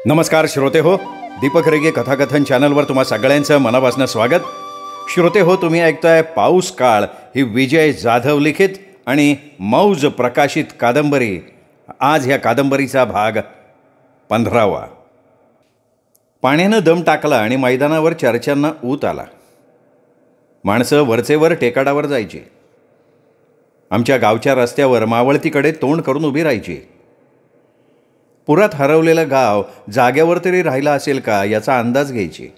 नमस्कार श्रोते हो, दीपक रेगे कथाकथन चॅनलवर तुम्हा सगळ्यांचं मनापासून स्वागत. श्रोते हो, तुम्ही ऐकताय पाऊस काळ ही विजय जाधव लिखित आणि मौज प्रकाशित कादंबरी. आज ह्या कादंबरीचा भाग 15वा. पाण्यानं दम टाकला आणि मैदानावर चर्चांना ऊत आला. माणसं वरचेवर टेकाडावर जायची. आमच्या गावच्या रस्त्यावर मावळतीकडे तोंड करून उभी राहायची. पुरात हरवलेलं गाव जाग्यावर तरी राहिलं असेल का याचा अंदाज घ्यायची.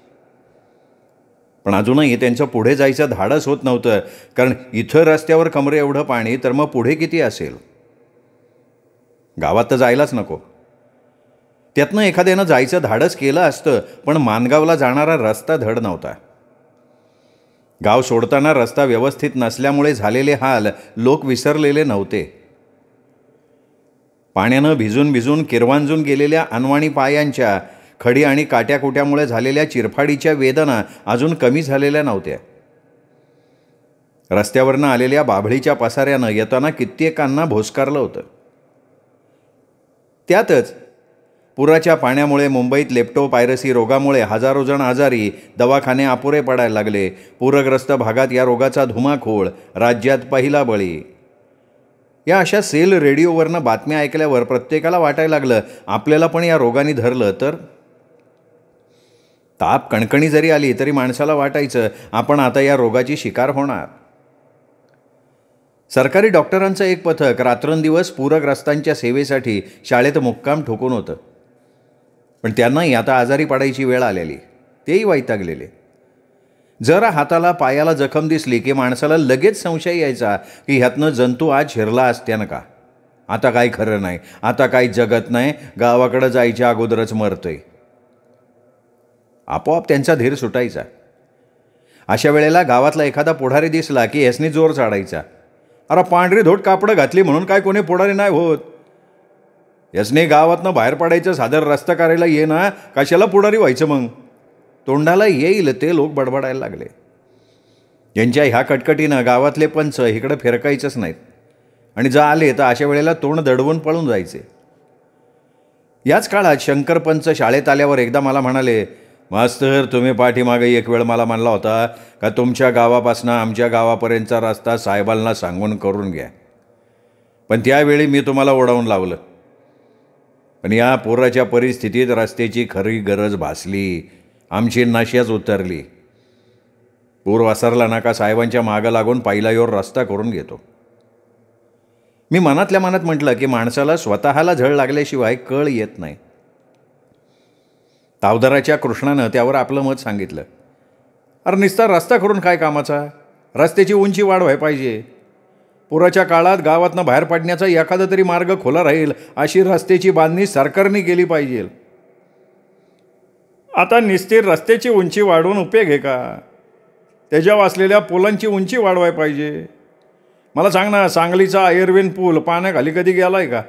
पण अजूनही त्यांचं पुढे जायचं धाडस होत नव्हतं, कारण इथं रस्त्यावर कमरे एवढं पाणी, तर मग पुढे किती असेल. गावात तर जायलाच नको. त्यातनं एखाद्यानं जायचं धाडस केलं असतं, पण मानगावला जाणारा रस्ता धड नव्हता. गाव सोडताना रस्ता व्यवस्थित नसल्यामुळे झालेले हाल लोक विसरलेले नव्हते. पाण्यानं भिजून भिजून किरवांजून गेलेल्या अनवाणी पायांच्या खडी आणि काट्याकुट्यामुळे झालेल्या चिरफाडीच्या वेदना अजून कमी झालेल्या नव्हत्या. रस्त्यावरनं आलेल्या बाभळीच्या पसाऱ्यानं येताना कित्येकांना भोसकारलं होतं. त्यातच पुराच्या पाण्यामुळे मुंबईत लेप्टोपायरसी रोगामुळे हजारो जण आजारी, दवाखाने अपुरे पडायला लागले. पूरग्रस्त भागात या रोगाचा धुमाकूळ, राज्यात पहिला बळी. या अशा सेल रेडिओवरनं बातम्या ऐकल्यावर प्रत्येकाला वाटायला लागलं, आपल्याला पण या रोगाने धरलं तर. ताप कणकणी जरी आली तरी माणसाला वाटायचं आपण आता या रोगाची शिकार होणार. सरकारी डॉक्टरांचं एक पथक रात्रंदिवस पूरग्रस्तांच्या सेवेसाठी शाळेत मुक्काम ठोकून होतं. पण त्यांनाही आता आजारी पडायची वेळ आलेली. तेही वैतागलेले. जरा हाताला पायाला जखम दिसली की माणसाला लगेच संशय यायचा की ह्यातनं जंतू आज शिरला असत्यानं का. आता काय खरं नाही, आता काही जगत नाही, गावाकडं जायच्या अगोदरच मरतोय. आपोआप त्यांचा धीर सुटायचा. अशा वेळेला गावातला एखादा पुढारी दिसला की ह्यासनी जोर चाडायचा. अरे पांढरी धोट कापडं घातली म्हणून काय कोणी पुढारी नाही होत. यासने गावातनं बाहेर पडायचं सादर रस्ता करायला ये ना, कशाला पुढारी व्हायचं मग. तोंडाला येईल ते लोक बडबडायला लागले. यांच्या ह्या कटकटीनं गावातले पंच इकडं फिरकायचंच नाहीत आणि जर आले तर अशा वेळेला तोंड दडवून पळून जायचे. याच काळात शंकर पंच शाळेत आल्यावर एकदा मला म्हणाले, मास्तर तुम्ही पाठीमागे एक वेळ मला म्हणला होता का तुमच्या गावापासून आमच्या गावापर्यंतचा रस्ता साहेबांना सांगून करून घ्या. पण त्यावेळी मी तुम्हाला ओढावून लावलं. पण या पुराच्या परिस्थितीत रस्त्याची खरी गरज भासली. आमची नशाच उतरली. पूर वसरला ना का साहेबांच्या मागं लागून पहिला योर रस्ता करून घेतो. मी मनातल्या मनात म्हटलं की माणसाला स्वतःला झळ लागल्याशिवाय कळ येत नाही. तावदाराच्या कृष्णानं त्यावर आपलं मत सांगितलं. अरे नुसता रस्ता करून काय कामाचा, रस्त्याची उंची वाढवाय पाहिजे. पुराच्या काळात गावातनं बाहेर पडण्याचा एखादा तरी मार्ग खुला राहील अशी रस्त्याची बांधणी सरकारने केली पाहिजे. आता निस्तीर रस्त्याची उंची वाढवून उपयोग आहे का? त्याच्यावर असलेल्या पुलांची उंची वाढवाय पाहिजे. मला सांग ना, सांगलीचा आयर्विन पूल पाण्याखाली कधी गेला आहे का?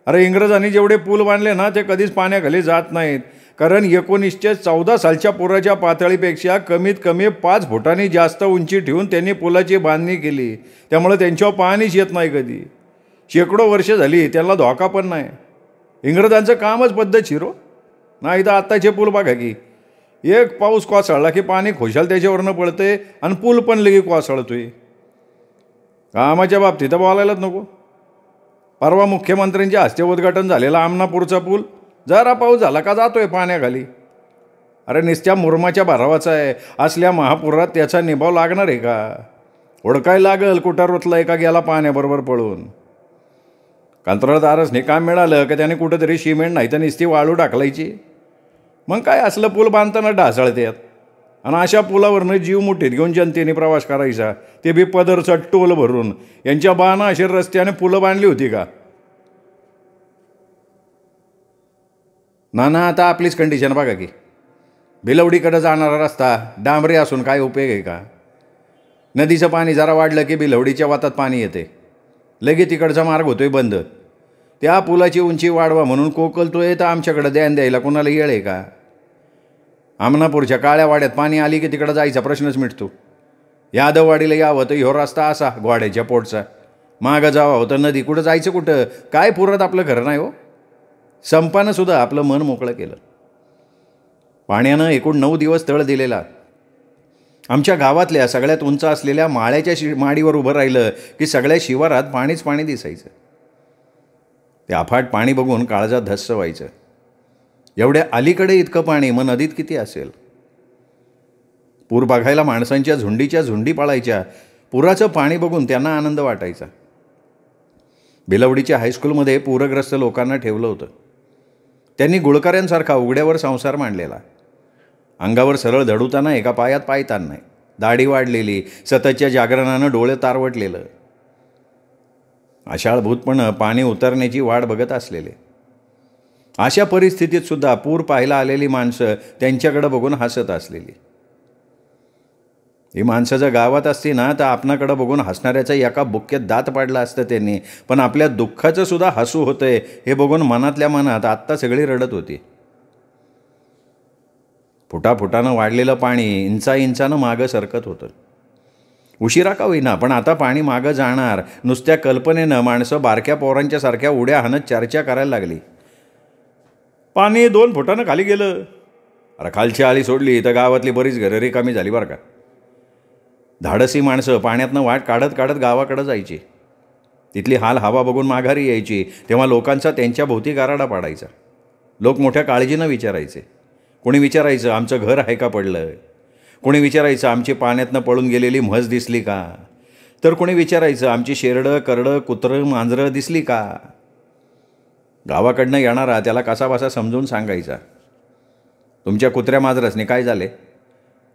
अरे इंग्रजांनी जेवढे पूल बांधले ना ते कधीच पाण्याखाली जात नाहीत, कारण 1914 सालच्या पुराच्या पातळीपेक्षा कमीत कमी 5 फुटांनी जास्त उंची ठेवून त्यांनी पुलाची बांधणी केली. त्यामुळे त्यांच्यावर पाणीच येत नाही कधी. शेकडो वर्ष झाली त्यांना धोका पण नाही. इंग्रजांचं कामच पद्धतशीर हो. नाही तर आत्ताचे पूल बघा की एक पाऊस कोसळला की पाणी खुशाल त्याच्यावरनं पडते आणि पूल पण लगे कोसळतोय. कामाच्या बाबतीत बोलायलाच नको. परवा मुख्यमंत्र्यांच्या हस्ते उद्घाटन झालेला आमनापूरचा पूल जरा पाऊस झाला का जातोय पाण्याखाली. अरे नुसत्या मुरमाच्या भरावाचा आहे. असल्या महापुरात त्याचा निभाव लागणार आहे का? ओळखाय लागल कुठं रुतलाय का गेला पाण्याबरोबर पळून. कंत्राटदारसने काम मिळालं का त्याने कुठंतरी सिमेंट नाही तर नुसती वाळू टाकलायची. मग काय असलं पूल बांधताना ढासळत्यात. आणि अशा पुलावरनं जीव मुठीत घेऊन जनतेने प्रवास करायचा, ते बी पदरचा टोल भरून. यांच्या बाना अशी रस्त्याने पुलं बांधली होती का? ना आता आपलीच कंडिशन बघा की. भिलवडीकडे जाणारा रस्ता डांबरी असून काय उपयोग आहे का? नदीचं पाणी जरा वाढलं की भिलवडीच्या वातात पाणी येते, लगेच तिकडचा मार्ग होतोय बंद. त्या पुलाची उंची वाढवा म्हणून कोकलतोय तर आमच्याकडे द्यायला कोणाला येळ आहे का? आमनापूरच्या काळ्या वाड्यात पाणी आली की तिकडं जायचा प्रश्नच मिटतो. यादववाडीला यावं तर ह्यो रस्ता असा घोड्याच्या पोटचा, मागं जावं होतं नदी, कुठं जायचं कुठं? काय पुरात आपलं घर नाही हो. संपानं सुद्धा आपलं मन मोकळं केलं. पाण्यानं एकूण 9 दिवस तळ दिलेला. आमच्या गावातल्या सगळ्यात उंच असलेल्या माळ्याच्या माडीवर उभं राहिलं की सगळ्या शिवारात पाणीच पाणी दिसायचं. ते अफाट पाणी बघून काळजात धस्स व्हायचं. एवढ्या अलीकडे इतकं पाणी, मग नदीत किती असेल? पूर बघायला माणसांच्या झुंडीच्या झुंडी पळायच्या. पुराचं पाणी बघून त्यांना आनंद वाटायचा. बेलवडीच्या हायस्कूलमध्ये पूरग्रस्त लोकांना ठेवलं होतं. त्यांनी गुळकऱ्यांसारखा उघड्यावर संसार मांडलेला. अंगावर सरळ धडुताना एका पायात पाय ताण नाही, दाढी वाढलेली, सततच्या जागरणानं डोळे तारवटलेलं, आषाढभूतपणे पाणी उतरण्याची वाट बघत असलेले. अशा परिस्थितीत सुद्धा पूर पाहायला आलेली माणसं त्यांच्याकडे बघून हसत असलेली. ही माणसं जर गावात असती ना तर आपणाकडं बघून हसणाऱ्याचा एका बुक्क्यात दात पाडला असतं त्यांनी. पण आपल्या दुःखाचं सुद्धा हसू होतंय हे बघून मनातल्या मनात आत्ता सगळी रडत होती. फुटाफुटानं वाढलेलं पाणी इंचानं मागं सरकत होतं. उशिरा का होईना, पण आता पाणी मागं जाणार. नुसत्या कल्पनेनं माणसं बारक्या पोरांच्या सारख्या उड्या हाणत चर्चा करायला लागली. पाणी 2 फुटानं खाली गेलं. अरे खालची आळी सोडली तर गावातली बरीच घरं रिकामी झाली बरं का. धाडसी माणसं पाण्यातनं वाट काढत काढत गावाकडं जायची. तिथली हाल हवा बघून माघारी यायची. तेव्हा लोकांचा त्यांच्या भोवती गाराडा पाडायचा. लोक मोठ्या काळजीनं विचारायचे. कोणी विचारायचं आमचं घर आहे का पडलं, कोणी विचारायचं आमची पाण्यातनं पळून गेलेली म्हस दिसली का, तर कोणी विचारायचं आमची शेरडं करडं कुत्रं मांजरं दिसली का. गावाकडनं येणारा त्याला कसाबसा समजून सांगायचा, तुमच्या कुत्र्या मांजरासने काय झाले,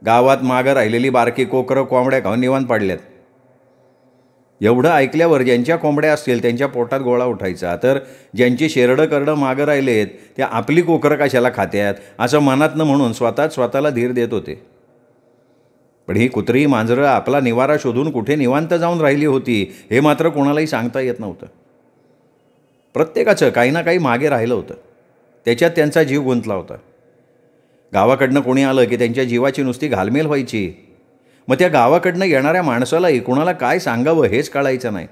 गावात मागं राहिलेली बारकी कोकरं कोंबड्या खाऊन निवांत पडल्यात. एवढं ऐकल्यावर ज्यांच्या कोंबड्या असतील त्यांच्या पोटात गोळा उठायचा. तर ज्यांची शेरडं करडं मागं राहिलेत त्या आपली कोकरं कशाला खात्यात असं मनातनं म्हणून स्वतःला धीर देत होते. पण ही कुत्री मांजरं आपला निवारा शोधून कुठे निवांत जाऊन राहिली होती हे मात्र कोणालाही सांगता येत नव्हतं. प्रत्येकाचं काही ना काही मागे राहिलं होतं. त्याच्यात त्यांचा जीव गुंतला होता. गावाकडनं कोणी आलं की त्यांच्या जीवाची नुसती घालमेल व्हायची. मग त्या गावाकडनं येणाऱ्या माणसालाही कुणाला काय सांगावं हेच कळायचं नाही.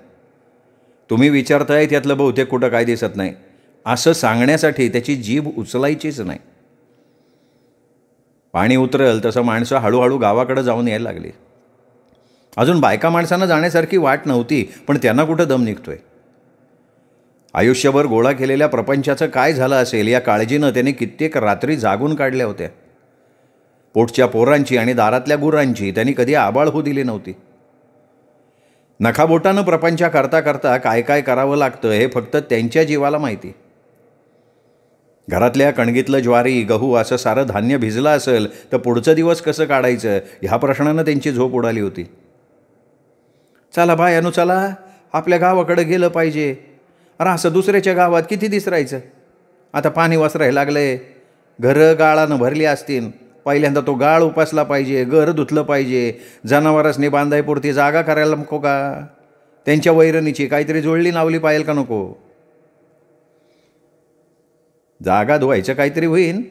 तुम्ही विचारताय त्यातलं बहुतेक कुठं काय दिसत नाही असं सांगण्यासाठी त्याची जीभ उचलायचीच नाही. पाणी उतरल तसं माणसं हळूहळू गावाकडं जाऊन यायला लागली. अजून बायका माणसांना जाण्यासारखी वाट नव्हती, पण त्यांना कुठं दम निघतोय. आयुष्यभर गोळा केलेल्या प्रपंचाचं काय झालं असेल या काळजीनं त्याने कित्येक रात्री जागून काढल्या होत्या. पोटच्या पोरांची आणि दारातल्या गुरांची त्यांनी कधी आबाळ होऊ दिली नव्हती. नखाबोटानं प्रपंचा करता करता काय काय करावं लागतं हे फक्त त्यांच्या जीवाला माहिती. घरातल्या कणगीतलं ज्वारी गहू असं सारं धान्य भिजलं असेल तर पुढचं दिवस कसं काढायचं ह्या प्रश्नानं त्यांची झोप उडाली होती. चला बायानो चला, आपल्या गावाकडे गेलं पाहिजे. अरे असं दुसऱ्याच्या गावात किती दिस राहायचं. आता पाणी वसरायला लागलंय, घरं गाळानं भरली असतील. पहिल्यांदा तो गाळ उपासला पाहिजे, घर धुतलं पाहिजे, जनावरांनी बांधायपुरती जागा करायला नको का, त्यांच्या वैरणीची काहीतरी जोडली लावली पाहिजे का नको. जागा धुवायचं काहीतरी होईन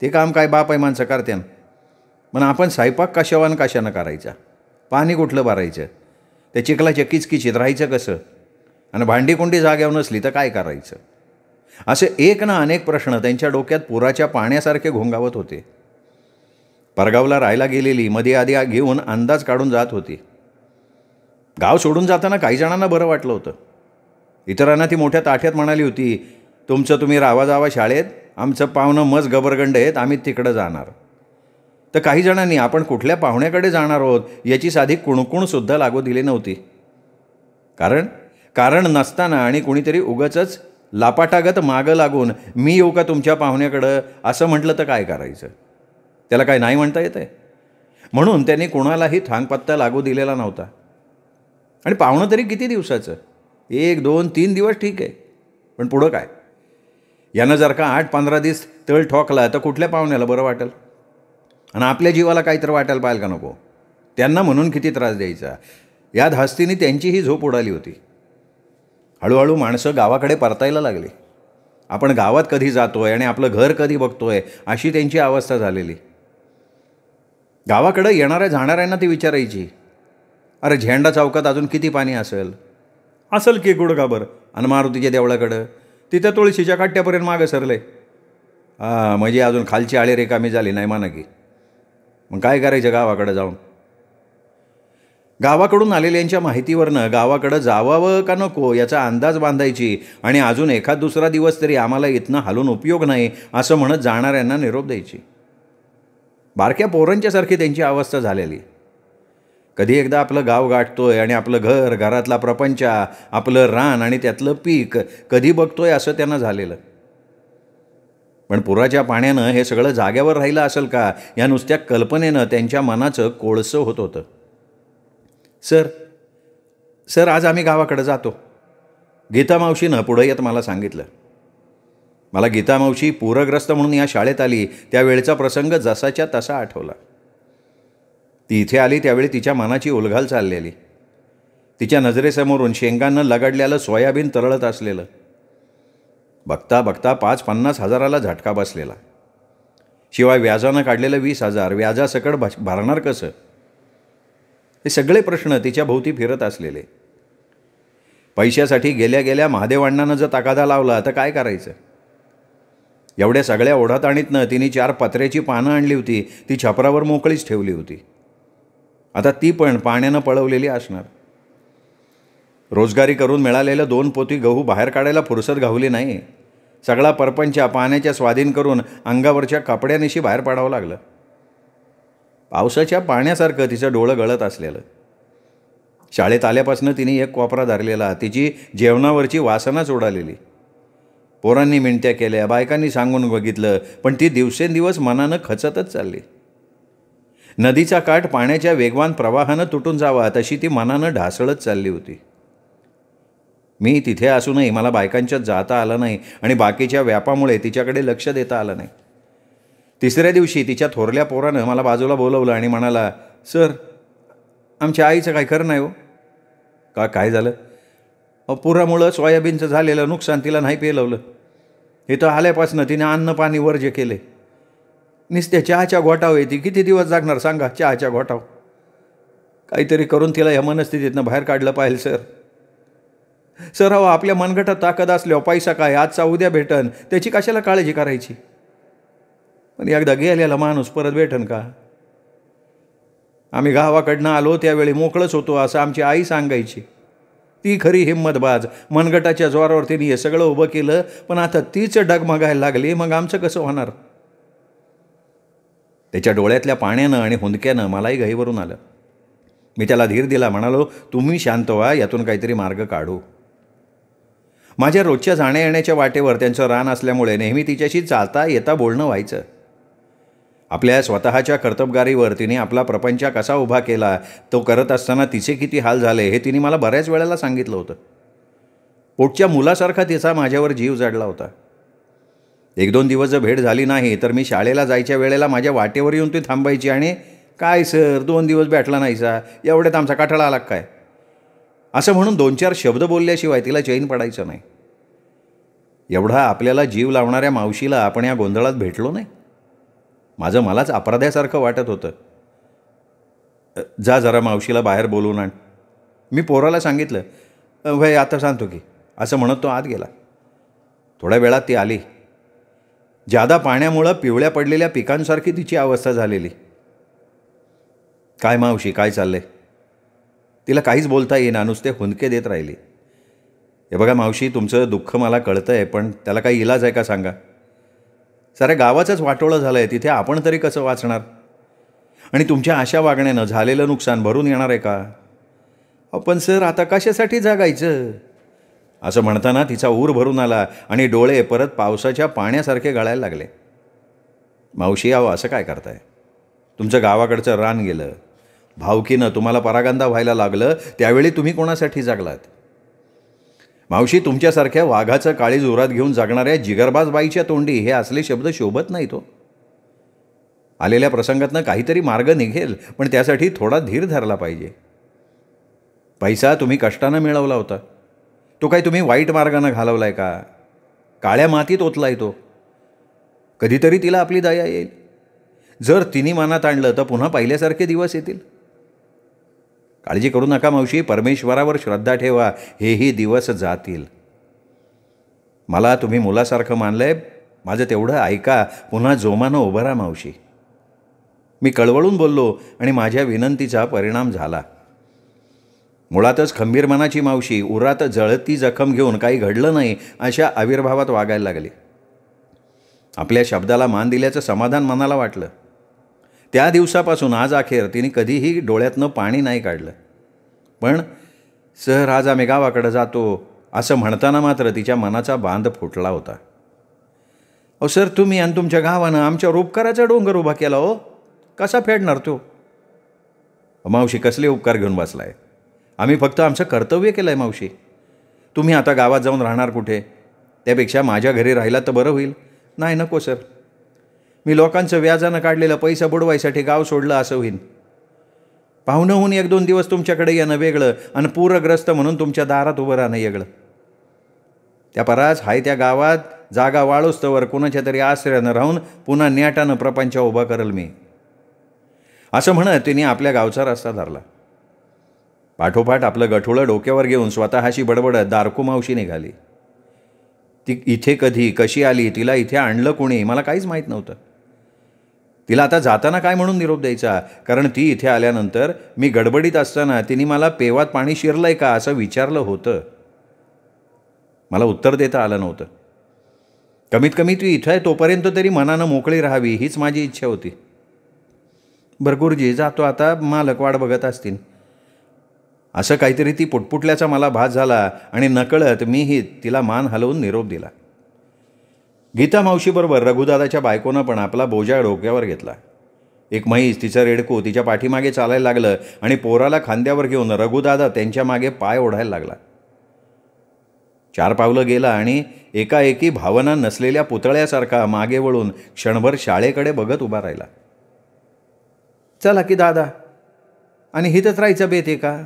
ते काम काय बाप आहे माणसं करत्यान. पण आपण स्वयंपाक कशानं करायचा, पाणी कुठलं भरायचं, त्या चिखलाच्या किचकिचीत राहायचं कसं, आणि भांडी कोंडी जाग्यावर नसली तर काय करायचं. असे एक ना अनेक प्रश्न त्यांच्या डोक्यात पुराच्या पाण्यासारखे घोंगावत होते. परगावला राहायला गेलेली मध्ये आधी घेऊन अंदाज काढून जात होती. गाव सोडून जाताना काही जणांना बरं वाटलं होतं. इतरांना ती मोठ्या ताठ्यात म्हणाली होती, तुमचं तुम्ही रावा जावा शाळेत, आमचं पाहुणं मज गबरगंड आहेत, आम्ही तिकडं जाणार. तर काही जणांनी आपण कुठल्या पाहुण्याकडे जाणार आहोत याची साधी कुणकुणसुद्धा लागू दिली नव्हती. कारण नसताना आणि कुणीतरी उगाचच लापाटागत मागं लागून मी येऊ का तुमच्या पाहुण्याकडं असं म्हटलं तर काय करायचं. त्याला काय नाही म्हणता येतं. म्हणून त्यांनी कुणालाही थांगपत्ता लागू दिलेला नव्हता. आणि पाहुणं तरी किती दिवसाचं, 1, 2, 3 दिवस ठीक आहे, पण पुढं काय. यानं जर का 8-15 दिवस तळ ठोकला तर कुठल्या पाहुण्याला बरं वाटेल. आणि आपल्या जीवाला काहीतरी वाटायला पाहिजे का नको. त्यांना म्हणून किती त्रास द्यायचा. या धास्तीने त्यांचीही झोप उडाली होती. हळूहळू माणसं गावाकडे परतायला लागली. आपण गावात कधी जातोय आणि आपलं घर कधी बघतोय अशी त्यांची अवस्था झालेली. गावाकडं येणाऱ्या जाणाऱ्यांना ती विचारायची, अरे झेंडा चौकात अजून किती पाणी असेल की गुडगाभर, आणि मारुतीच्या देवळाकडं तिथं तुळशीच्या काट्यापर्यंत मागं सरले. म्हणजे अजून खालची आळे रिकामी झाली नाही म्हणा की. मग काय करायचं गावाकडं जाऊन? गावाकडून आलेल्यांच्या माहितीवरनं गावाकडं जावावं का नको याचा अंदाज बांधायची आणि अजून एखाद दुसरा दिवस तरी आम्हाला इथनं हालून उपयोग नाही असं म्हणत जाणाऱ्यांना निरोप द्यायची. बारक्या पोरांच्यासारखी त्यांची अवस्था झालेली. कधी एकदा आपलं गाव गाठतोय आणि आपलं घर, घरातला प्रपंच, आपलं रान आणि त्यातलं पीक कधी बघतोय असं त्यांना झालेलं. पण पुराच्या पाण्यानं हे सगळं जाग्यावर राहिलं असेल का या नुसत्या कल्पनेनं त्यांच्या मनाचं कोळसं होत होतं. सर आज आम्ही गावाकडे जातो, गीता मावशीनं पुढं येत मला सांगितलं. मला गीता मावशी पूरग्रस्त म्हणून या शाळेत आली त्यावेळेचा प्रसंग जसाच्या तसा आठवला. ती इथे आली त्यावेळी तिच्या मनाची उलघाल चाललेली. तिच्या नजरेसमोरून शेंगांना लगडलेलं सोयाबीन तरळत असलेलं. बघता बघता 5-50 हजाराला झटका बसलेला. शिवाय व्याजानं काढलेलं 20,000 व्याजासकट भरणार कसं? हे सगळे प्रश्न तिच्या भोवती फिरत असलेले. पैशासाठी गेल्या गेल्या महादेवांनानं जर तगादा लावला तर काय करायचं? एवढ्या सगळ्या ओढाताणीतनं तिने 4 पत्र्याची पानं आणली होती. ती छपरावर मोकळीच ठेवली होती. आता ती पण पाण्यानं पळवलेली असणार. रोजगारी करून मिळालेलं 2 पोती गहू बाहेर काढायला फुरसत घावली नाही. सगळा परपंच पाण्याच्या स्वाधीन करून अंगावरच्या कपड्यानिशी बाहेर पाडावं लागलं. पावसाच्या पाण्यासारखं तिचं डोळं गळत असलेलं. शाळेत आल्यापासून तिने एक कोपरा धरलेला. तिची जेवणावरची वासनाच उडालेली. पोरांनी मिणत्या केल्या, बायकांनी सांगून बघितलं, पण ती दिवसेंदिवस मनानं खचतच चालली. नदीचा काठ पाण्याच्या वेगवान प्रवाहानं तुटून जावा तशी ती मनानं ढासळत चालली होती. मी तिथे असूनही मला बायकांच्यात जाता आलं नाही आणि बाकीच्या व्यापामुळे तिच्याकडे लक्ष देता आलं नाही. तिसऱ्या दिवशी तिच्या थोरल्या पोरानं मला बाजूला बोलवलं आणि म्हणाला, सर आमच्या आईचं काय खरं नाही हो. काय झालं? पुरामुळं सोयाबीनचं झालेलं नुकसान तिला नाही पेलवलं. इथं आल्यापासनं तिने अन्न पाणी वर्ज्य केले. नुसत्या चहाच्या घोटाव येते. किती दिवस जागणार सांगा चहाच्या घोटाव? काहीतरी करून तिला या मनस्थितीतनं बाहेर काढलं पाहिजे सर. अहो आपल्या मनगटात ताकद असल्यावर पैसा काय आजचा उद्या भेटन त्याची कशाला काळजी करायची? पण एकदा गेलेला माणूस परत भेटन का? आम्ही गावाकडनं आलो त्यावेळी मोकळंच होतो असं आमची आई सांगायची. ती खरी हिंमतबाज. मनगटाच्या जोरावर तिने हे सगळं उभं केलं, पण आता तीच डगमगायला लागली. मग आमचं कसं होणार? त्याच्या डोळ्यातल्या पाण्यानं आणि हुंदक्यानं मलाही घाईवरून आलं. मी त्याला धीर दिला. म्हणालो, तुम्ही शांत व्हा, यातून काहीतरी मार्ग काढू. माझ्या रोजच्या जाण्या येण्याच्या वाटेवर त्यांचं रान असल्यामुळे नेहमी तिच्याशी चालता येता बोलणं व्हायचं. आपल्या स्वतःच्या कर्तबगारीवर तिने आपला प्रपंच कसा उभा केला, तो करत असताना तिचे किती हाल झाले हे तिने मला बऱ्याच वेळेला सांगितलं होतं. पोटच्या मुलासारखा तिचा माझ्यावर जीव जडला होता. 1-2 दिवस जर भेट झाली नाही तर मी शाळेला जायच्या वेळेला माझ्या वाटेवर येऊन ती थांबायची आणि काय सर 2 दिवस भेटला नाही सा, एवढ्यात आमचा काठाळा आला काय असं म्हणून 2-4 शब्द बोलल्याशिवाय तिला चैन पडायचं नाही. एवढा आपल्याला जीव लावणाऱ्या मावशीला आपण या गोंधळात भेटलो नाही. माझं मलाच अपराध्यासारखं वाटत होतं. जा जरा मावशीला बाहेर बोलवून आण. मी पोराला सांगितलं. वय आता सांगतो की असं म्हणत तो आत गेला. थोड्या वेळात ती आली. जादा पाण्यामुळं पिवळ्या पडलेल्या पिकांसारखी तिची अवस्था झालेली. काय मावशी काय चाललंय? तिला काहीच बोलता येईना, नुसते हुंदके देत राहिली. हे बघा मावशी, तुमचं दुःख मला कळतं आहे, पण त्याला काही इलाज आहे का सांगा? साऱ्या गावाचंच वाटोळं झालं आहे, तिथे आपण तरी कसं वाचणार? आणि तुमच्या अशा वागण्यानं झालेलं नुकसान भरून येणार आहे का? पण सर आता कशासाठी जागायचं? असं म्हणताना तिचा ऊर भरून आला आणि डोळे परत पावसाच्या पाण्यासारखे गळायला लागले. मावशी अहो असं काय करताय? तुमचं गावाकडचं रान गेलं, भावकीनं तुम्हाला परागंदा व्हायला लागलं, त्यावेळी तुम्ही कोणासाठी जगलात? मावशी, तुमच्यासारख्या वाघाचं काळीज उरात घेऊन जगणाऱ्या जिगरबाज बाईच्या तोंडी हे असले शब्द शोभत नाही. तो आलेल्या प्रसंगातनं काहीतरी मार्ग निघेल, पण त्यासाठी थोडा धीर धरला पाहिजे. पैसा तुम्ही कष्टानं मिळवला होता, तो काही तुम्ही वाईट मार्गानं घालवलाय का? काळ्या मातीत ओतलाय तो. कधीतरी तिला आपली दया येईल. जर तिने मनात आणलं तर पुन्हा पहिल्यासारखे दिवस येतील. काळजी करू नका मावशी, परमेश्वरावर श्रद्धा ठेवा, हेही दिवस जातील. मला तुम्ही मुलासारखं मानलंय, माझं तेवढं ऐका, पुन्हा जोमानं उभं राहा मावशी. मी कळवळून बोललो आणि माझ्या विनंतीचा परिणाम झाला. मुळातच खंबीर मनाची मावशी उरात जळती जखम घेऊन काही घडलं नाही अशा आविर्भावात वागायला लागली. आपल्या शब्दाला मान दिल्याचं समाधान मनाला वाटलं. त्या दिवसापासून आज अखेर तिने कधीही डोळ्यातनं पाणी नाही काढलं. पण सर, आज आम्ही गावाकडं जातो असं म्हणताना मात्र तिच्या मनाचा बांध फुटला होता. अहो सर, तुम्ही आणि तुमच्या गावानं आमच्यावर उपकाराचा डोंगर उभा केला हो, कसा फेडणार तो? मावशी, कसले उपकार घेऊन बसलाय? आम्ही फक्त आमचं कर्तव्य केलं आहे मावशी. तुम्ही आता गावात जाऊन राहणार कुठे? त्यापेक्षा माझ्या घरी राहिला तर बरं होईल. नाही, नको सर, मी लोकांचं व्याजानं काढलेलं पैसा बुडवायसाठी गाव सोडलं असं होईन. पाहुणं होऊन 1-2 दिवस तुमच्याकडे येणं वेगळं आणि पूरग्रस्त म्हणून तुमच्या दारात उभं राहणं वेगळं. त्या परास हाय त्या गावात जागा वाळूस्तवर कुणाच्या तरी आश्रयानं राहून पुन्हा न्याटानं प्रपंच उभा करल मी, असं म्हणत तिने आपल्या गावचा रस्ता धरला. पाठोपाठ आपलं गठुळं डोक्यावर घेऊन स्वतःशी बडबडत दारकू मावशी निघाली. ती इथे कधी कशी आली, तिला इथे आणलं कोणी, मला काहीच माहीत नव्हतं. तिला आता जाताना काय म्हणून निरोप द्यायचा, कारण ती इथे आल्यानंतर मी गडबडीत असताना तिने मला पेवात पाणी शिरलंय का असं विचारलं होतं. मला उत्तर देता आलं नव्हतं. कमीत कमी ती इथं आहे तोपर्यंत तरी मनानं मोकळी राहावी हीच माझी इच्छा होती. बरं गुरुजी, जातो आता, मालक वाट बघत असतील, असं काहीतरी ती पुटपुटल्याचा मला भास झाला आणि नकळत मीही तिला मान हलवून निरोप दिला. गीता मावशीबरोबर रघुदादाच्या बायकोनं पण आपला बोजा डोक्यावर घेतला. एक म्हैस, तिचं रेडकू तिच्या पाठीमागे चालायला लागलं आणि पोराला खांद्यावर घेऊन रघुदादा त्यांच्या मागे पाय ओढायला लागला. 4 पावलं गेला आणि एकाएकी भावना नसलेल्या पुतळ्यासारखा मागे वळून क्षणभर शाळेकडे बघत उभा राहिला. चला की दादा, आणि हिथंच राहायचं बेत आहे का?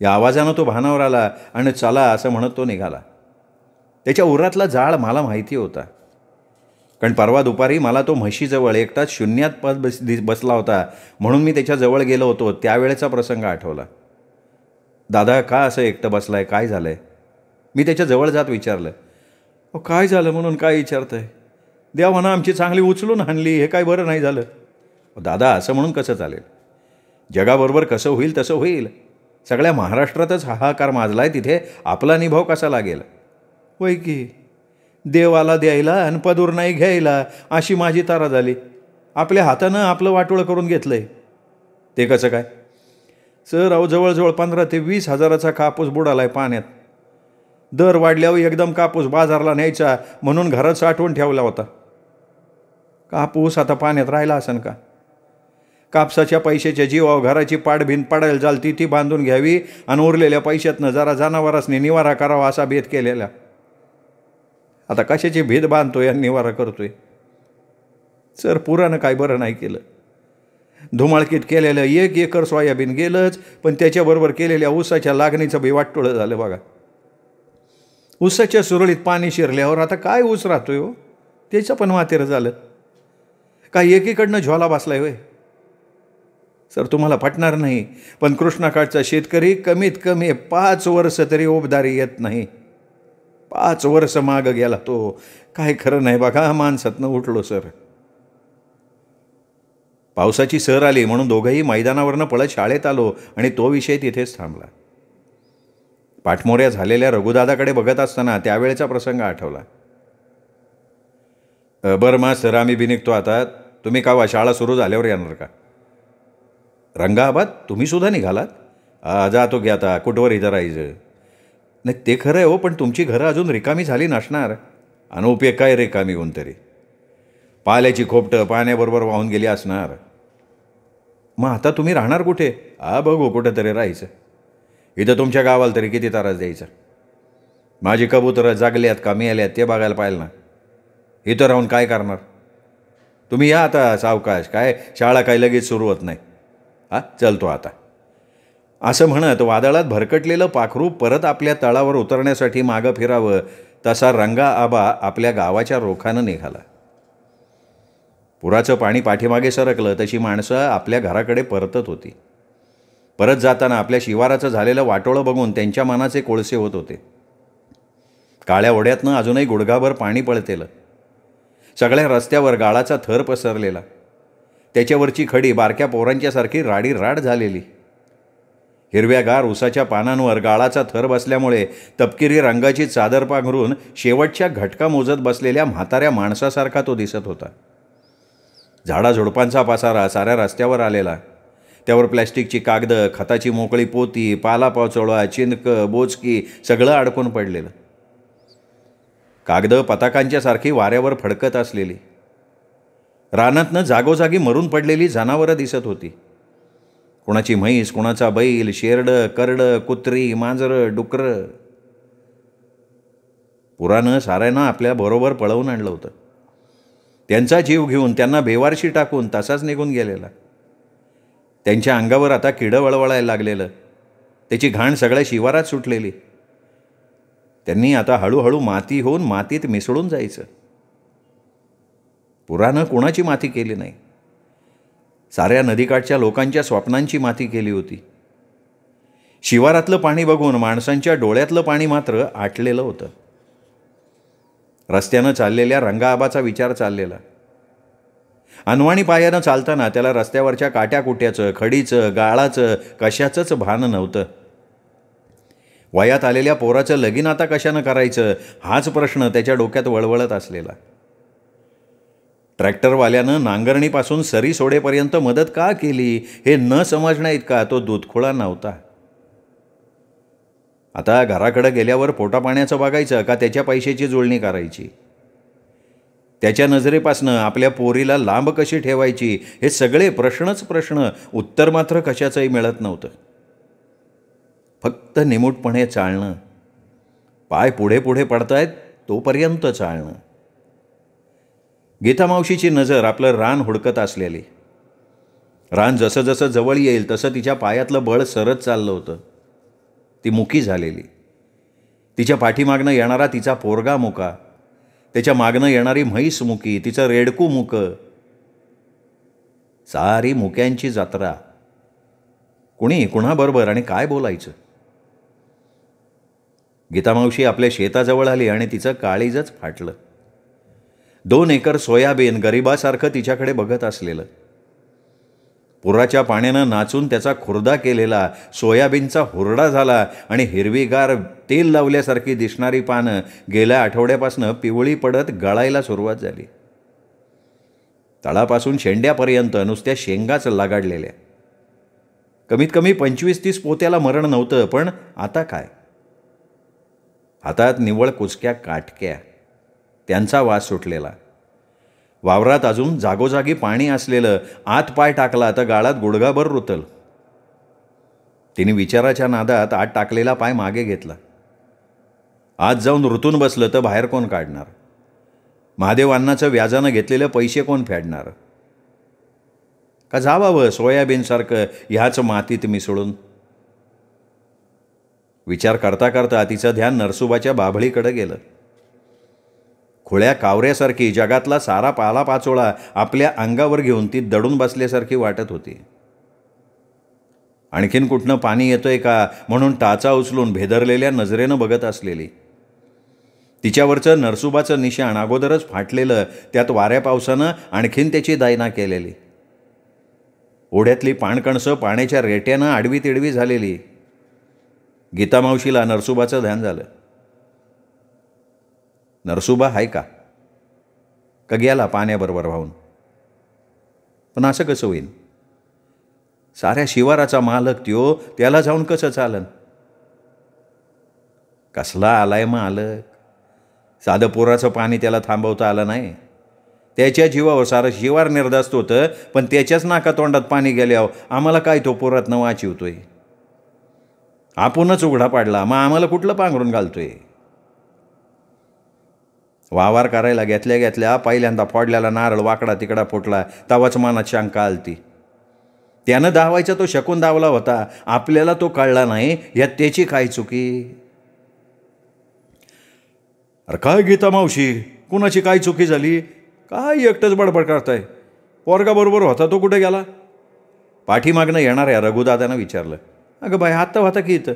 या आवाजानं तो भानावर आला आणि चला असं म्हणत तो निघाला. त्याच्या उरातला जाळ मला माहिती होता, कारण परवा दुपारी मला तो म्हशीजवळ एकटाच शून्यात बसला होता म्हणून मी त्याच्याजवळ गेलो होतो. त्यावेळेचा प्रसंग आठवला. दादा, का असं एकटं बसलाय, काय झालंय? मी त्याच्याजवळ जात विचारलं. अहो, काय झालं म्हणून काय विचारतंय? देवानं आमची चांगली उचलून हाणली, हे काय बरं नाही झालं? दादा, असं म्हणून कसं चालेल? जगाबरोबर कसं होईल तसं होईल. सगळ्या महाराष्ट्रातच हाहाकार माजलाय, तिथे आपला निभाव कसा लागेल? वय की देवाला द्यायला आणि पदूर नाही घ्यायला, अशी माझी तारा झाली. आपल्या हातानं आपलं वाटोळं करून घेतलंय. ते कसं काय? सर, अहो, जवळजवळ 15,000 ते 20,000चा कापूस बुडालाय पाण्यात. दर वाढल्यावर एकदम कापूस बाजारला न्यायचा म्हणून घरात साठवून ठेवला होता. कापूस आता पाण्यात राहिला असेल का? कापसाच्या पैशाच्या जीवावर घराची पाडभिंत पडायला जालती, ती बांधून घ्यावी आणि उरलेल्या पैशातनं जरा जनावरांनी निवारा करावा असा भेद केलेला. आता कशाची भेद बांधतोय आणि निवारा करतोय? सर, पुरानं काय बरं नाही केलं. धुमाळकीत केलेलं 1 एकर सोयाबीन गेलंच, पण त्याच्याबरोबर केलेल्या ऊसाच्या लागणीचं बी वाटोळं झालं बघा. ऊसाच्या सुरळीत पाणी शिरल्यावर आता काय ऊस राहतोय हो, त्याचं पण मातेरं झालं. काय एकीकडनं झोला बसलाय होय? सर, तुम्हाला पटणार नाही, पण कृष्णाकाठचा शेतकरी कमीत कमी 5 वर्ष तरी उबदारी येत नाही. 5 वर्ष माग गेला तो. काय खरं नाही बघा, माणसातनं उठलो सर. पावसाची सर आली म्हणून दोघंही मैदानावरनं पळत शाळेत आलो आणि तो विषय तिथेच थांबला. पाठमोऱ्या झालेल्या रघुदादाकडे बघत असताना त्यावेळेचा प्रसंग आठवला. बरं मास्तर, आम्ही बी निघतो आता. तुम्ही कावा शाळा सुरू झाल्यावर येणार का? रंगाबाद, तुम्ही सुद्धा निघालात? जातो की आता, कुठवर इथं राहायचं? नाही, ते खरं आहे हो, पण तुमची घरं अजून रिकामी झाली नसणार. अनुपयोग काय रिकामी होऊन तरी? पाल्याची खोपटं पाण्याबरोबर वाहून गेली असणार. मग आता तुम्ही राहणार कुठे? बघू कुठं तरी राहायचं. इथं तुमच्या गावाला तरी किती त्रास द्यायचा? माझी कबुतरं जागल्यात का मेल्यात ते बघायला पाहिलं ना. इथं राहून काय करणार? तुम्ही या आता सावकाश, काय शाळा काय लगेच सुरू होत नाही. चलतो आता, असं म्हणत वादळात भरकटलेलं पाखरू परत आपल्या तळावर उतरण्यासाठी मागं फिरावं तसा रंगा आबा आपल्या गावाच्या रोखानं निघाला. पुराचं पाणी पाठीमागे सरकलं तशी माणसं आपल्या घराकडे परतत होती. परत जाताना आपल्या शिवाराचं झालेलं वाटोळं बघून त्यांच्या मनाचे कोळसे होत होते. काळ्या ओढ्यातनं अजूनही गुडघाभर पाणी पळतेलं. सगळ्या रस्त्यावर गाळाचा थर पसरलेला. त्याच्यावरची खडी बारक्या पोरांच्यासारखी राडीराड झालेली. हिरव्यागार उसाच्या पानांवर गाळाचा थर बसल्यामुळे तपकिरी रंगाची चादर पांघरून शेवटच्या घटका मोजत बसलेल्या म्हाताऱ्या माणसासारखा तो दिसत होता. झाडाझुडपांचा पसारा साऱ्या रस्त्यावर आलेला. त्यावर प्लॅस्टिकची कागदं, खताची मोकळी पोती, पालापाचोळा, चिंदकं, बोचकी सगळं अडकून पडलेलं. कागदं पताकांच्यासारखी वाऱ्यावर फडकत असलेली. रानातनं जागोजागी मरून पडलेली जनावरं दिसत होती. कुणाची म्हैस, कुणाचा बैल, शेरडं, करडं, कुत्री, मांजरं, डुकरं. पुरानं साऱ्यांना आपल्याबरोबर पळवून आणलं होतं. त्यांचा जीव घेऊन, त्यांना बेवारशी टाकून तसाच निघून गेलेला. त्यांच्या अंगावर आता किडं वळवळायला लागलेलं. त्याची घाण सगळ्या शिवारात सुटलेली. त्यांनी आता हळूहळू माती होऊन मातीत मिसळून जायचं. पुरानं कुणाची माती केली नाही. साऱ्या नदीकाठच्या लोकांच्या स्वप्नांची माती केली होती. शिवारातलं पाणी बघून माणसांच्या डोळ्यातलं पाणी मात्र आटलेलं होतं. रस्त्यानं चाललेल्या रंगाआबाचा विचार चाललेला. अनवाणी पायानं चालताना त्याला रस्त्यावरच्या काट्याकुट्याचं, खडीचं, गाळाचं कशाचंच भान नव्हतं. वयात आलेल्या पोराचं लगीन आता कशानं करायचं हाच प्रश्न त्याच्या डोक्यात वळवळत असलेला. ट्रॅक्टरवाल्यानं नांगरणीपासून सरी सोडेपर्यंत मदत का केली हे न समजण्याइतका तो दूधखोळा नव्हता. आता घराकडे गेल्यावर पोटापाण्याचं बघायचं का त्याच्या पैशाची जुळणी करायची. त्याच्या नजरेपासनं आपल्या पोरीला लांब कशी ठेवायची हे सगळे प्रश्न, उत्तर मात्र कशाचंही मिळत नव्हतं. फक्त निमूटपणे चालणं. पाय पुढे पुढे पडतायत तोपर्यंत चालणं. गीतामावशीची नजर आपलं रान हुडकत असलेली. रान जसं जसं जवळ येईल तसं तिच्या पायातलं बळ सरत चाललं होतं. ती मुकी झालेली. तिच्या पाठीमागनं येणारा तिचा पोरगा मुका, त्याच्या मागनं येणारी म्हैस मुकी, तिचं रेडकू मुकं. सारी मुक्यांची जत्रा. कुणी कुणाबरोबर आणि काय बोलायचं. गीतामावशी आपल्या शेताजवळ आली आणि तिचं काळीजच फाटलं. 2 एकर सोयाबीन गरिबासारखं तिच्याकडे बघत असलेलं. पुराच्या पाण्यानं नाचून त्याचा खुर्दा केलेला सोयाबीनचा हुरडा झाला आणि हिरवीगार तेल लावल्यासारखी दिसणारी पानं गेल्या आठवड्यापासून पिवळी पडत गळायला सुरुवात झाली. तळापासून शेंड्यापर्यंत नुसत्या शेंगाच लगाडलेल्या. कमीत कमी 25-30 पोत्याला मरण नव्हतं, पण आता काय. हातात निव्वळ कुचक्या काटक्या, त्यांचा वास सुटलेला. वावरात अजून जागोजागी पाणी असलेलं. आत पाय टाकला तर गाळात गुडघाभर रुतल. तिने विचाराच्या नादात आत टाकलेला पाय मागे घेतला. आत जाऊन रुतून बसलं तर बाहेर कोण काढणार. महादेव अण्णाचं व्याजानं घेतलेले पैसे कोण फेडणार. का जावावं सोयाबीनसारखं ह्याच मातीत मिसळून. विचार करता करता तिचं ध्यान नरसुबाच्या बाभळीकडे गेलं. खुळ्या कावऱ्यासारखी जगातला सारा पालापाचोळा आपल्या अंगावर घेऊन ती दडून बसल्यासारखी वाटत होती. आणखीन कुठनं पाणी येतोय का म्हणून टाचा उचलून भेदरलेल्या नजरेनं बघत असलेली. तिच्यावरचं नरसुबाचं निशाण अगोदरच फाटलेलं, त्यात वाऱ्या पावसानं आणखीन त्याची दायना केलेली. ओढ्यातली पाणकणसं पाण्याच्या रेट्यानं आडवी तिडवी झालेली. गीतामावशीला नरसुबाचं ध्यान झालं. नरसुबा आहे का गेला पाण्याबरोबर वाहून. पण असं कसं होईल. साऱ्या शिवाराचा मालक त्यो, त्याला जाऊन कसं चालन. कसला आलाय मालक. साधं पोराचं पाणी त्याला थांबवता आलं नाही. त्याच्या जीवावर सारं शिवार निर्धास्त होतं, पण त्याच्याच नाका तोंडात पाणी गेल्यावर आम्हाला काय तो पोरातनं वाचिवतोय. आपणच उघडा पाडला, मग आम्हाला कुठलं पांघरून घालतोय. वावर करायला घेतल्या घेतल्या पहिल्यांदा फोडल्याला नारळ वाकडा तिकडा फुटला. तवाच मनात शंका आलती. त्यानं धावायचा तो शकून धावला होता. आपल्याला तो कळला नाही, यात त्याची काय चुकी. अरे काय गीतामावशी, कुणाची काय चुकी झाली. काय एकटंच बडबड करताय. पोरगा बरोबर होता तो कुठे गेला. पाठीमागनं येणाऱ्या रघुदादानं विचारलं. अगं बाय आत्ता होता की इथं.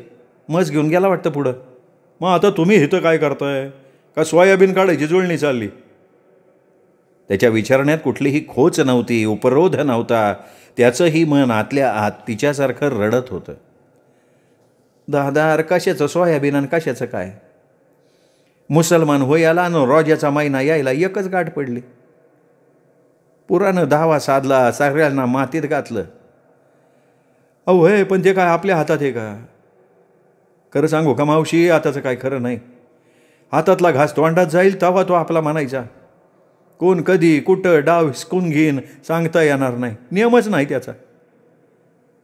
मज घेऊन गेला वाटतं पुढं. मग आता तुम्ही इथं काय करताय? का सोयाबीन काढायची जुळणी चालली? त्याच्या विचारण्यात कुठलीही खोच नव्हती, उपरोध नव्हता. त्याचंही मन आतल्या आत तिच्यासारखं रडत होतं. दादा, अरे कशाचं सोयाबीन आणि कशाचं काय? मुसलमान होयाला आणि रोजाचा महिना यायला एकच गाठ पडली. पुरानं दावा साधला, सगळ्यांना मातीत घातलं. अहो हे, पण ते काय आपल्या हातात आहे का? खरं सांगू का मावशी, आताचं काय खरं नाही. हातातला घास तोंडात जाईल तेव्हा तो आपला म्हणायचा. कोण कधी कुठं डाव हिसकून घेईन सांगता येणार नाही, नियमच नाही त्याचा.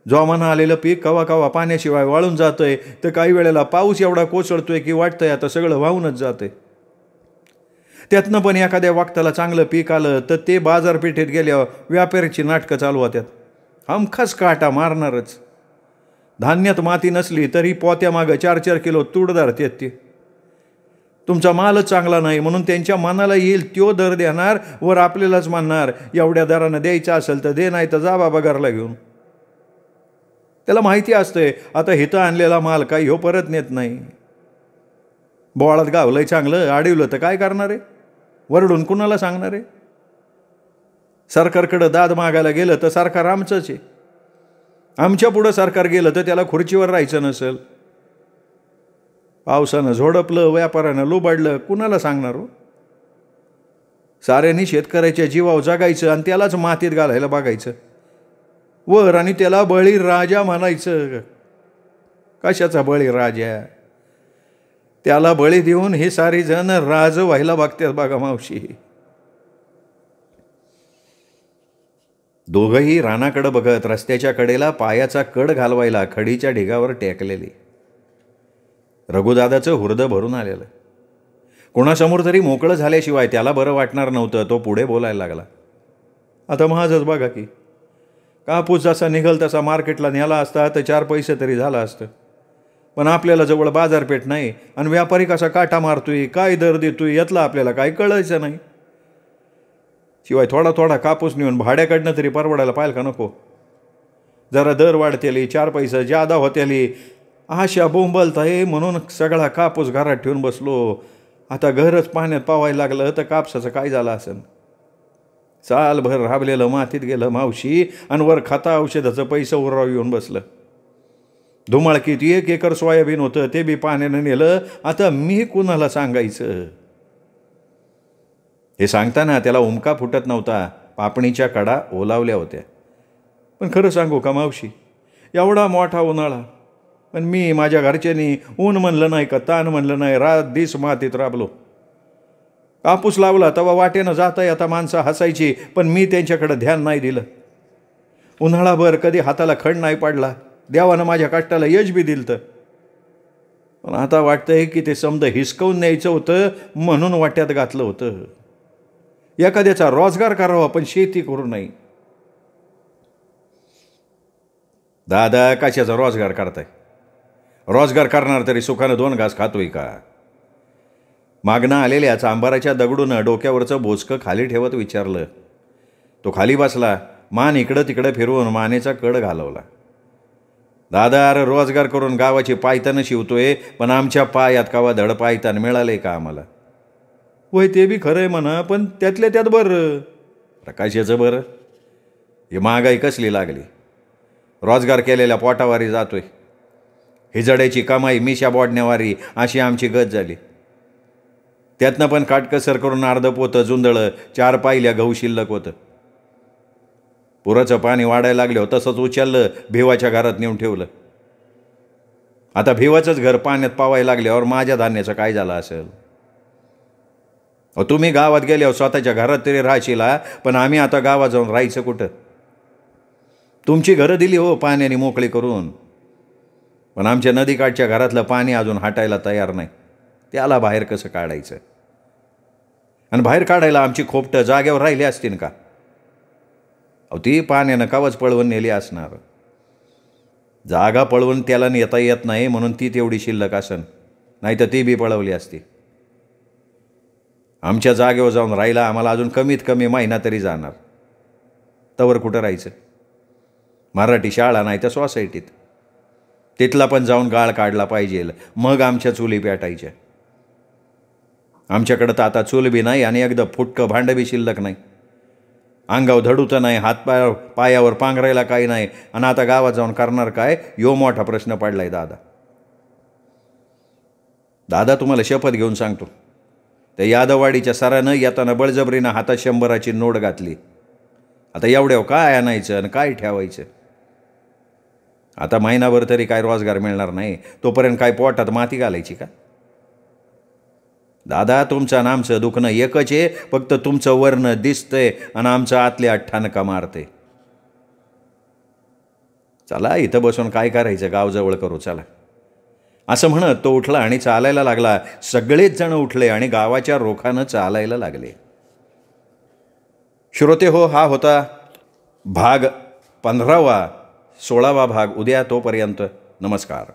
जोमानं आलेलं पीक कवा कवा पाण्याशिवाय वाळून जातंय, तर काही वेळेला पाऊस एवढा कोसळतोय की वाटतंय आता सगळं वाहूनच जातंय. त्यातनं पण एखाद्या वक्ताला चांगलं पीक आलं तर ते बाजारपेठेत गेल्यावर व्यापाऱ्याची नाटकं चालू होत्यात. हमखास काटा मारणारच. धान्यात माती नसली तरी पोत्यामागं 4-4 किलो तूड धरतात ते. तुमचा मालच चांगला नाही म्हणून त्यांच्या मनाला येईल त्यो दर देणार, वर आपल्यालाच म्हणणार एवढ्या दरानं द्यायचं असेल तर दे, नाही तर जा बाबा घरला घेऊन. त्याला माहिती असतंय आता हिथं आणलेला माल काही ह्यो परत नेत नाही. बोळात गावलंय चांगलं, अडवलं तर काय करणार आहे? वरडून कुणाला सांगणार आहे? सरकारकडं दाद मागायला गेलं तर सरकार आमचंच आहे. आमच्या पुढं सरकार गेलं तर त्याला खुर्चीवर राहायचं नसेल. पावसानं झोडपलं, व्यापाऱ्यानं लुबाडलं, कुणाला सांगणार हो? साऱ्यांनी शेतकऱ्याच्या जीवावर जगायचं आणि त्यालाच मातीत घालायला बघायचं वर, आणि त्याला बळीराजा म्हणायचं. कशाचा बळीराजा? त्याला बळी देऊन हे सारी जण राज व्हायला बघतात बघा मावशी. दोघंही रानाकडे बघत रस्त्याच्या कडेला पायाचा कड घालवायला खडीच्या ढिगावर टेकलेली. रघुदादाचं हुर्दं भरून आलेलं. कोणासमोर तरी मोकळं झाल्याशिवाय त्याला बरं वाटणार नव्हतं. तो पुढे बोलायला लागला. आता माझंच बघा की, कापूस जसा निघल तसा मार्केटला नेला असता तर 4 पैसे तरी झाला असतं. पण आपल्याला जवळ बाजारपेठ नाही आणि व्यापारी कसा काटा मारतोय, काय दर देतोय यातलं आपल्याला काय कळायचं नाही. शिवाय थोडा थोडा कापूस नेऊन भाड्याकडनं तरी परवडायला पाहिलं का नको? जरा दर वाढतेली, 4 पैसे जादा होतेली, आशा बोंबलताय म्हणून सगळा कापूस घरात ठेवून बसलो. आता घरच पाण्यात पावायला लागलं तर कापसाचं काय झालं असेल? सालभर राबलेलं मातीत गेलं मावशी, आणि वर खाता औषधाचं पैसे उराव येऊन बसलं. धुमाळकीत 1 एकर सोयाबीन होतं, ते बी पाण्यानं नेलं. आता मी कुणाला सांगायचं? हे सांगताना त्याला उमका फुटत नव्हता. पापणीच्या कडा ओलावल्या होत्या. पण खरं सांगू का मावशी, एवढा मोठा उन्हाळा, पण मी माझ्या घरच्यांनी ऊन म्हणलं नाही का ताण म्हणलं नाही, रात दिस मातीत राबलो. कापूस लावला तेव्हा वाटेनं जाता येता माणसं हसायची, पण मी त्यांच्याकडे ध्यान नाही दिलं. उन्हाळाभर कधी हाताला खड नाही पडला. देवानं माझ्या कष्टाला यश बी दिलं तर. पण आता वाटतंय की ते समज हिसकवून न्यायचं होतं म्हणून वाट्यात घातलं होतं. एखाद्याचा रोजगार करावा पण शेती करू नये. दादा, कशाचा रोजगार करताय? रोजगार करणार तरी सुखानं 2 घास खातोय का? मागणं आलेल्या चांबाराच्या दगडूनं डोक्यावरचं बोचकं खाली ठेवत विचारलं. तो खाली बसला, मान इकडं तिकडं फिरवून मानेचा कड घालवला. दादा, अरे रोजगार करून गावाची पायतानं शिवतोय, पण आमच्या पायात कावा धड पायतान मिळाले का आम्हाला? होय, ते बी खरं आहे म्हणा, पण त्यातल्या त्यात बरं. कशाचं बरं? ही महागाई कसली लागली? रोजगार केलेल्या पोटावारी जातोय. हिजड्याची कमाई मिशा बोडण्यावारी अशी आमची गत झाली. त्यातनं पण काटकसर करून अर्ध पोतं जुंदळं, 4 पायल्या गहू शिल्लक होतं. पुराचं पाणी वाढायला लागलं तसंच उचललं, भिवाच्या घरात नेऊन ठेवलं. आता भिवाचंच घर पाण्यात पावायला लागल्यावर माझ्या धान्याचं काय झालं असेल? तुम्ही गावात गेल्यावर स्वतःच्या घरात तरी राहशीला, पण आम्ही आता गावात जाऊन राहायचं कुठं? तुमची घरं दिली हो पाण्याने मोकळी करून, पण आमच्या नदीकाठच्या घरातलं पाणी अजून हटायला तयार नाही. त्याला बाहेर कसं काढायचं? आणि बाहेर काढायला आमची खोपटं जाग्यावर राहिली असतील का? ती पाण्यानं कवच पळवून नेली असणार. जागा पळवून त्याला नेता येत नाही म्हणून ती तेवढी शिल्लक असन, नाही तर ती बी पळवली असती. आमच्या जागेवर जाऊन राहिला आम्हाला अजून कमीत कमी महिना तरी जाणार. तवर कुठं राहायचं? मराठी शाळा नाही तर सोसायटीत. तिथला पण जाऊन गाळ काढला पाहिजे, मग आमच्या चुली पेटायच्या. आमच्याकडं तर आता चूल बी नाही आणि एकदा फुटकं भांडं बी शिल्लक नाही. अंगावर धडूतं नाही, पायावर पांघरायला काही नाही, आणि आता गावात जाऊन करणार काय, यो मोठा प्रश्न पडलाय दादा. दादा तुम्हाला शपथ घेऊन सांगतो, त्या यादववाडीच्या सरानं येताना बळजबरीनं हातात 100ची नोट घातली. आता एवढ्यावर काय आणायचं आणि काय ठेवायचं. आता महिनाभर तरी काय रोजगार मिळणार नाही, तोपर्यंत काय पोटात माती घालायची का. दादा तुमचं आणि आमचं दुखणं एकच आहे, फक्त तुमचं वर्ण दिसतंय आणि आमचं आतल्या ठणका मारते. चला इथं बसून काय करायचं, गाव जवळ करू चला, असं म्हणत तो उठला आणि चालायला लागला. सगळेच जण उठले आणि गावाच्या रोखानं चालायला लागले. श्रोते हो, हा होता भाग 15वा. 16वा भाग उद्या. तोपर्यंत नमस्कार.